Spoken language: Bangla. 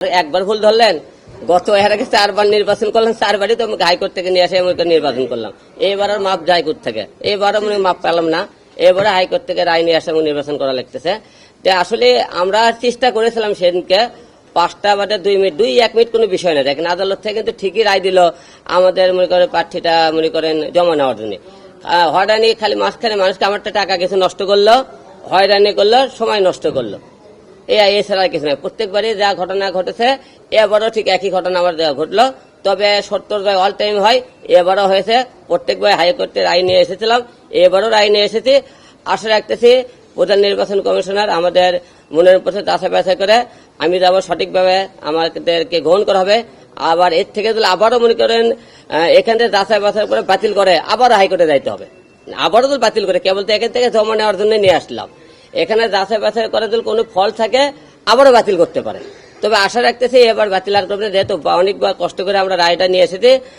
একবার ভুল ধরলেন, গত এর আগে 4 বার নির্বাচন করলাম, 4 বারই তো হাইকোর্ট থেকে নিয়ে এসে নির্বাচন করলাম। এবার আর মাপ হাইকোর্ট থেকে, এবারও মাপ পেলাম না, এবারে হাইকোর্ট থেকে রায় নিয়ে আসে নির্বাচন করা লাগতেছে। আসলে আমরা চেষ্টা করেছিলাম সেদিনকে 5টা বাদে 2 মিনিট 1 মিনিট কোনো বিষয় না, দেখেন আদালত থেকে কিন্তু ঠিকই রায় দিল আমাদের প্রার্থীটা জমা নেওয়ার জন্য। হয়রানি খালি মাঝখানে মানুষকে আমারটা টাকা কিছু নষ্ট করলো, হয়রানি করলো, সময় নষ্ট করলো, এছাড়া কিছু নয়। প্রত্যেকবারই যা ঘটনা ঘটেছে এবারও ঠিক একই ঘটনা আমার ঘটলো। তবে 70 অল টাইম হয়, এবারও হয়েছে। প্রত্যেকবার হাইকোর্টে রায় নিয়ে এসেছিলাম, এবারও রায় নিয়ে এসেছি। আশা রাখতেছি প্রধান নির্বাচন কমিশনার আমাদের মনের উপর যাচাই বাছাই করে আমি যাব, সঠিকভাবে আমাদেরকে গ্রহণ করা হবে। আবার এর থেকে যদি আবারও এখান থেকে যাচাই বাছাই করে বাতিল করে আবারও হাইকোর্টে যাইতে হবে। আবারও তো বাতিল করে, কেবল তো এখান থেকে জমা নেওয়ার জন্য নিয়ে আসলাম। এখানে যাচাই বাছাই করে যদি কোনো ফল থাকে আবারও বাতিল করতে পারে। তবে আশা রাখতেছি এবার বাতিল আর করবে না, যেহেতু অনেকবার কষ্ট করে আমরা রায়টা নিয়ে এসেছি।